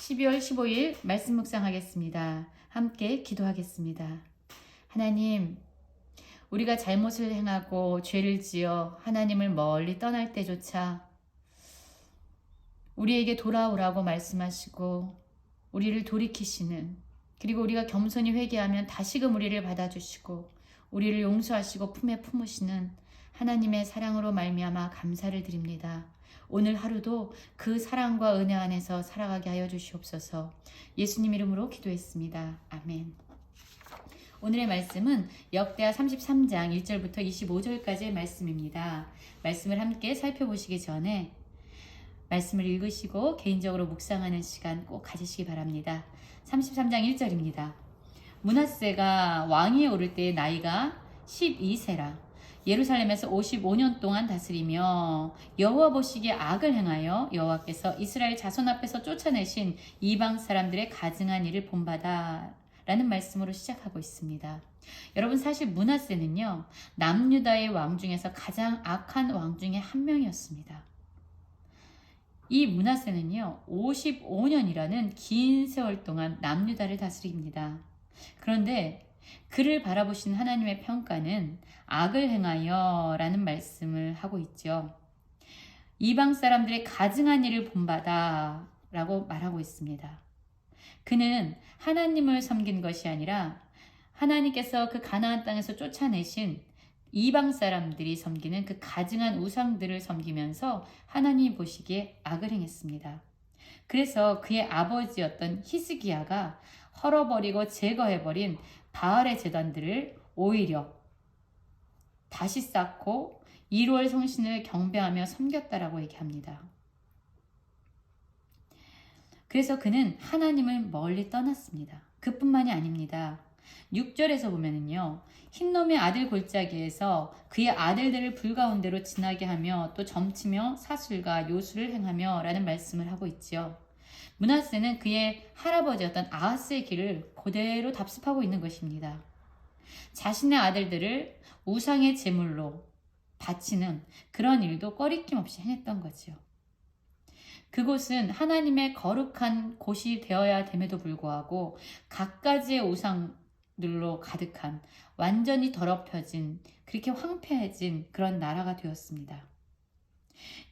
12월 15일 말씀 묵상하겠습니다. 함께 기도하겠습니다. 하나님, 우리가 잘못을 행하고 죄를 지어 하나님을 멀리 떠날 때조차 우리에게 돌아오라고 말씀하시고 우리를 돌이키시는, 그리고 우리가 겸손히 회개하면 다시금 우리를 받아주시고 우리를 용서하시고 품에 품으시는 하나님의 사랑으로 말미암아 감사를 드립니다. 오늘 하루도 그 사랑과 은혜 안에서 살아가게 하여 주시옵소서. 예수님 이름으로 기도했습니다. 아멘. 오늘의 말씀은 역대하 33장 1절부터 25절까지의 말씀입니다. 말씀을 함께 살펴보시기 전에 말씀을 읽으시고 개인적으로 묵상하는 시간 꼭 가지시기 바랍니다. 33장 1절입니다. 므낫세가 왕위에 오를 때의 나이가 12세라. 예루살렘에서 55년 동안 다스리며 여호와 보시기에 악을 행하여 여호와께서 이스라엘 자손 앞에서 쫓아내신 이방 사람들의 가증한 일을 본받아 라는 말씀으로 시작하고 있습니다. 여러분, 사실 므낫세는요, 남유다의 왕 중에서 가장 악한 왕 중에 한 명이었습니다. 이 므낫세는요 55년이라는 긴 세월 동안 남유다를 다스립니다. 그런데 그를 바라보신 하나님의 평가는 악을 행하여 라는 말씀을 하고 있죠. 이방 사람들의 가증한 일을 본받아 라고 말하고 있습니다. 그는 하나님을 섬긴 것이 아니라 하나님께서 그 가나안 땅에서 쫓아내신 이방 사람들이 섬기는 그 가증한 우상들을 섬기면서 하나님이 보시기에 악을 행했습니다. 그래서 그의 아버지였던 히스기야가 헐어버리고 제거해버린 바알의 제단들을 오히려 다시 쌓고 이루엘 성신을 경배하며 섬겼다라고 얘기합니다. 그래서 그는 하나님을 멀리 떠났습니다. 그뿐만이 아닙니다. 6절에서 보면은요, 흰놈의 아들 골짜기에서 그의 아들들을 불가운데로 지나게 하며 또 점치며 사술과 요술을 행하며 라는 말씀을 하고 있죠. 므낫세는 그의 할아버지였던 아하스의 길을 그대로 답습하고 있는 것입니다. 자신의 아들들을 우상의 제물로 바치는 그런 일도 꺼리낌 없이 행했던 거죠. 그곳은 하나님의 거룩한 곳이 되어야 됨에도 불구하고 갖가지의 우상들로 가득한, 완전히 더럽혀진, 그렇게 황폐해진 그런 나라가 되었습니다.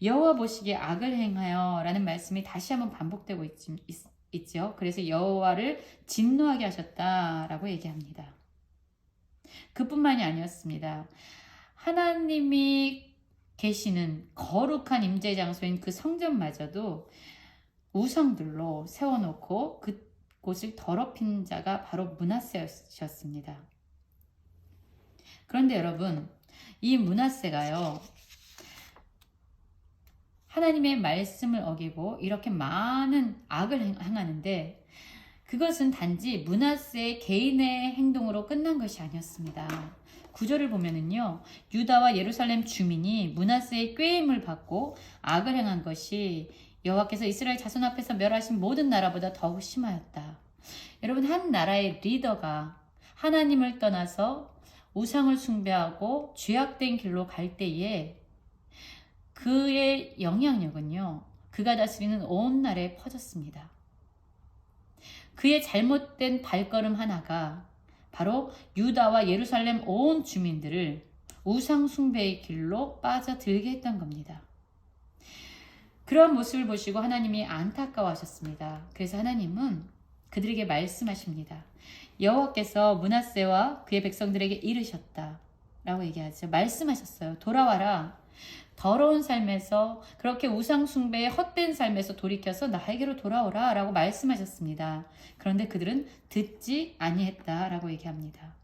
여호와 보시기에 악을 행하여 라는 말씀이 다시 한번 반복되고 있죠. 그래서 여호와를 진노하게 하셨다라고 얘기합니다. 그뿐만이 아니었습니다. 하나님이 계시는 거룩한 임재 장소인 그 성전마저도 우상들로 세워놓고 그곳을 더럽힌 자가 바로 므낫세였습니다. 그런데 여러분, 이 므낫세가요, 하나님의 말씀을 어기고 이렇게 많은 악을 행하는데 그것은 단지 므낫세의 개인의 행동으로 끝난 것이 아니었습니다. 9절을 보면은요, 유다와 예루살렘 주민이 므낫세의 꾀임을 받고 악을 행한 것이 여호와께서 이스라엘 자손 앞에서 멸하신 모든 나라보다 더욱 심하였다. 여러분, 한 나라의 리더가 하나님을 떠나서 우상을 숭배하고 죄악된 길로 갈 때에 그의 영향력은요, 그가 다스리는 온 나라에 퍼졌습니다. 그의 잘못된 발걸음 하나가 바로 유다와 예루살렘 온 주민들을 우상 숭배의 길로 빠져들게 했던 겁니다. 그러한 모습을 보시고 하나님이 안타까워하셨습니다. 그래서 하나님은 그들에게 말씀하십니다. 여호와께서 므낫세와 그의 백성들에게 이르셨다 라고 얘기하죠. 말씀하셨어요. 돌아와라. 더러운 삶에서, 그렇게 우상 숭배의 헛된 삶에서 돌이켜서 나에게로 돌아오라 라고 말씀하셨습니다. 그런데 그들은 듣지 아니했다 라고 얘기합니다.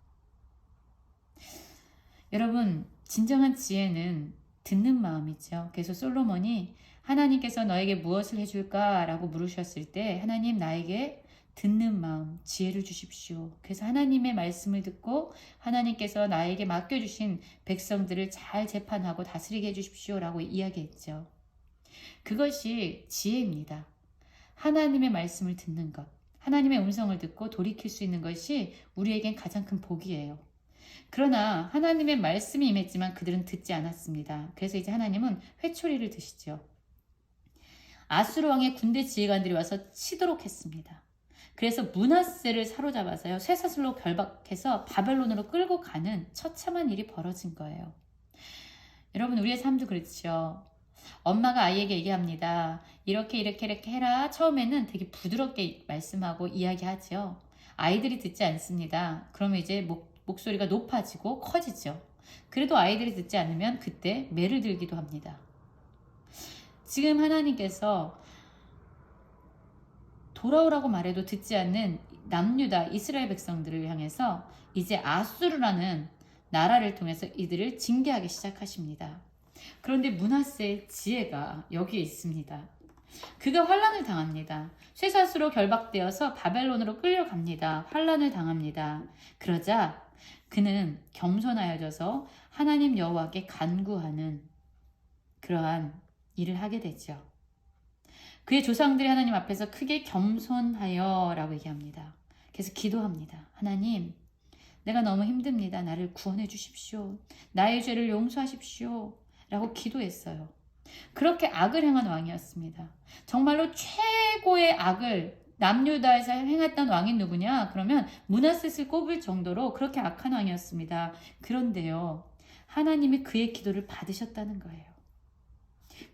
여러분, 진정한 지혜는 듣는 마음이죠. 그래서 솔로몬이 하나님께서 너에게 무엇을 해줄까 라고 물으셨을 때 하나님, 나에게 듣는 마음, 지혜를 주십시오. 그래서 하나님의 말씀을 듣고 하나님께서 나에게 맡겨주신 백성들을 잘 재판하고 다스리게 해주십시오 라고 이야기했죠. 그것이 지혜입니다. 하나님의 말씀을 듣는 것, 하나님의 음성을 듣고 돌이킬 수 있는 것이 우리에겐 가장 큰 복이에요. 그러나 하나님의 말씀이 임했지만 그들은 듣지 않았습니다. 그래서 이제 하나님은 회초리를 드시죠. 아수르 왕의 군대 지휘관들이 와서 치도록 했습니다. 그래서 므낫세를 사로잡아서요, 쇠사슬로 결박해서 바벨론으로 끌고 가는 처참한 일이 벌어진 거예요. 여러분, 우리의 삶도 그렇죠. 엄마가 아이에게 얘기합니다. 이렇게 해라. 처음에는 되게 부드럽게 말씀하고 이야기하죠. 아이들이 듣지 않습니다. 그러면 이제 목소리가 높아지고 커지죠. 그래도 아이들이 듣지 않으면 그때 매를 들기도 합니다. 지금 하나님께서 돌아오라고 말해도 듣지 않는 남유다 이스라엘 백성들을 향해서 이제 아수르라는 나라를 통해서 이들을 징계하기 시작하십니다. 그런데 므낫세의 지혜가 여기에 있습니다. 그가 환난을 당합니다. 쇠사슬로 결박되어서 바벨론으로 끌려갑니다. 환난을 당합니다. 그러자 그는 겸손하여져서 하나님 여호와께 간구하는 그러한 일을 하게 되죠. 그의 조상들이 하나님 앞에서 크게 겸손하여 라고 얘기합니다. 그래서 기도합니다. 하나님, 내가 너무 힘듭니다. 나를 구원해 주십시오. 나의 죄를 용서하십시오. 라고 기도했어요. 그렇게 악을 행한 왕이었습니다. 정말로 최고의 악을 남유다에서 행했던 왕이 누구냐? 그러면 므낫셋을 꼽을 정도로 그렇게 악한 왕이었습니다. 그런데요, 하나님이 그의 기도를 받으셨다는 거예요.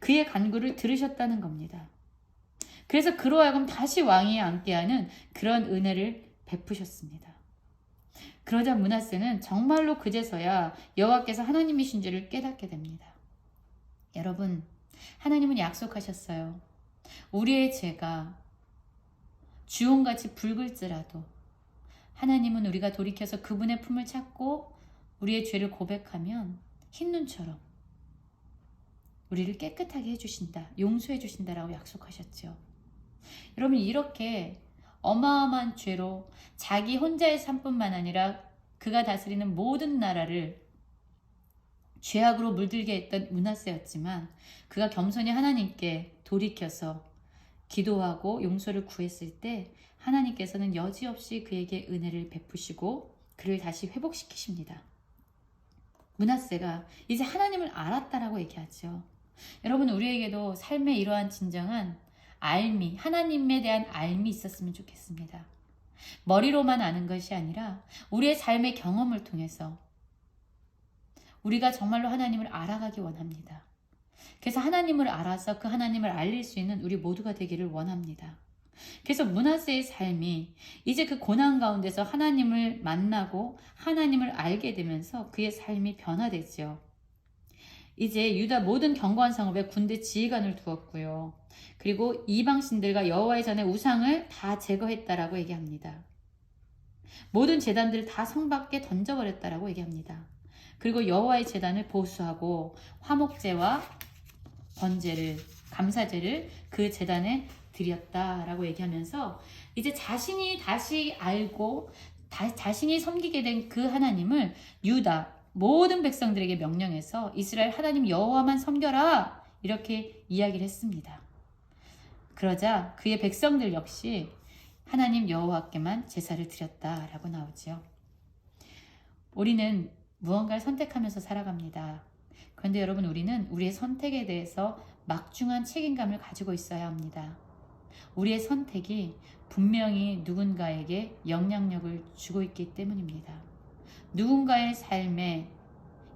그의 간구를 들으셨다는 겁니다. 그래서 그로 하여금 다시 왕위에 앉게 하는 그런 은혜를 베푸셨습니다. 그러자 므낫세는 정말로 그제서야 여호와께서 하나님이신 줄을 깨닫게 됩니다. 여러분, 하나님은 약속하셨어요. 우리의 죄가 주홍같이 붉을지라도 하나님은 우리가 돌이켜서 그분의 품을 찾고 우리의 죄를 고백하면 흰눈처럼 우리를 깨끗하게 해주신다, 용서해 주신다라고 약속하셨죠. 여러분, 이렇게 어마어마한 죄로 자기 혼자의 삶뿐만 아니라 그가 다스리는 모든 나라를 죄악으로 물들게 했던 므낫세였지만 그가 겸손히 하나님께 돌이켜서 기도하고 용서를 구했을 때 하나님께서는 여지없이 그에게 은혜를 베푸시고 그를 다시 회복시키십니다. 므낫세가 이제 하나님을 알았다라고 얘기하죠. 여러분, 우리에게도 삶의 이러한 진정한 알미, 하나님에 대한 알미 있었으면 좋겠습니다. 머리로만 아는 것이 아니라 우리의 삶의 경험을 통해서 우리가 정말로 하나님을 알아가기 원합니다. 그래서 하나님을 알아서 그 하나님을 알릴 수 있는 우리 모두가 되기를 원합니다. 그래서 므낫세의 삶이 이제 그 고난 가운데서 하나님을 만나고 하나님을 알게 되면서 그의 삶이 변화되죠. 이제 유다 모든 견고한 성읍에 군대 지휘관을 두었고요. 그리고 이방신들과 여호와의 전에 우상을 다 제거했다라고 얘기합니다. 모든 제단들을 다 성 밖에 던져버렸다라고 얘기합니다. 그리고 여호와의 제단을 보수하고 화목제와 번제를, 감사제를 그 제단에 드렸다라고 얘기하면서 이제 자신이 다시 알고 자신이 섬기게 된 그 하나님을 유다 모든 백성들에게 명령해서 이스라엘 하나님 여호와만 섬겨라 이렇게 이야기를 했습니다. 그러자 그의 백성들 역시 하나님 여호와께만 제사를 드렸다라고 나오죠. 우리는 무언가를 선택하면서 살아갑니다. 그런데 여러분, 우리는 우리의 선택에 대해서 막중한 책임감을 가지고 있어야 합니다. 우리의 선택이 분명히 누군가에게 영향력을 주고 있기 때문입니다. 누군가의 삶에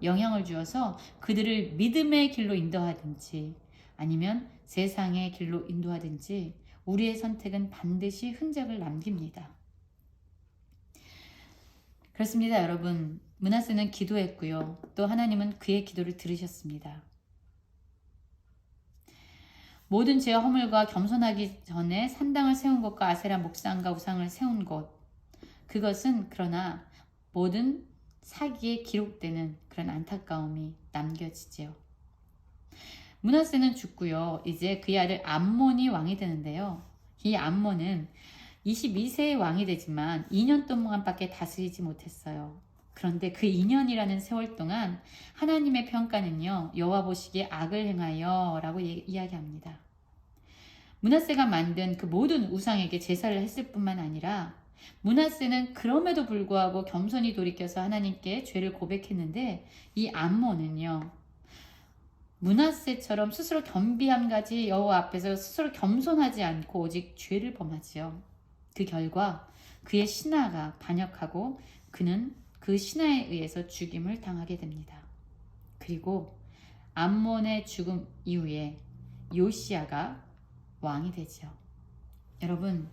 영향을 주어서 그들을 믿음의 길로 인도하든지 아니면 세상의 길로 인도하든지 우리의 선택은 반드시 흔적을 남깁니다. 그렇습니다, 여러분. 므낫세는 기도했고요. 또 하나님은 그의 기도를 들으셨습니다. 모든 죄와 허물과 겸손하기 전에 산당을 세운 곳과 아세라 목상과 우상을 세운 곳, 그것은 그러나 모든 사기에 기록되는 그런 안타까움이 남겨지죠. 므낫세는 죽고요. 이제 그의 아들 암몬이 왕이 되는데요. 이 암몬은 22세의 왕이 되지만 2년 동안밖에 다스리지 못했어요. 그런데 그 2년이라는 세월 동안 하나님의 평가는요, 여호와 보시기에 악을 행하여 라고 이야기합니다. 므낫세가 만든 그 모든 우상에게 제사를 했을 뿐만 아니라 므낫세는 그럼에도 불구하고 겸손히 돌이켜서 하나님께 죄를 고백했는데 이 암몬은요, 므낫세처럼 스스로 겸비함 가지 여호와 앞에서 스스로 겸손하지 않고 오직 죄를 범하지요. 그 결과 그의 신하가 반역하고 그는 그 신하에 의해서 죽임을 당하게 됩니다. 그리고 암몬의 죽음 이후에 요시야가 왕이 되죠. 여러분,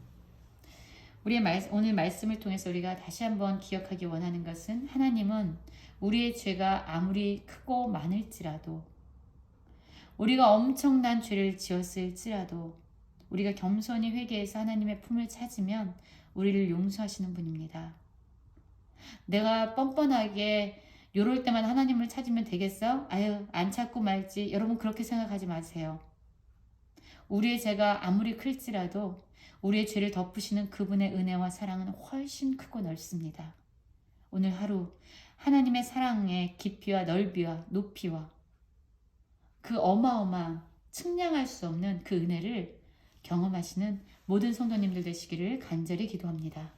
오늘 말씀을 통해서 우리가 다시 한번 기억하기 원하는 것은 하나님은 우리의 죄가 아무리 크고 많을지라도 우리가 엄청난 죄를 지었을지라도 우리가 겸손히 회개해서 하나님의 품을 찾으면 우리를 용서하시는 분입니다. 내가 뻔뻔하게 요럴 때만 하나님을 찾으면 되겠어? 아유, 안 찾고 말지. 여러분 그렇게 생각하지 마세요. 우리의 죄가 아무리 클지라도 우리의 죄를 덮으시는 그분의 은혜와 사랑은 훨씬 크고 넓습니다. 오늘 하루 하나님의 사랑의 깊이와 넓이와 높이와 그 어마어마한 측량할 수 없는 그 은혜를 경험하시는 모든 성도님들 되시기를 간절히 기도합니다.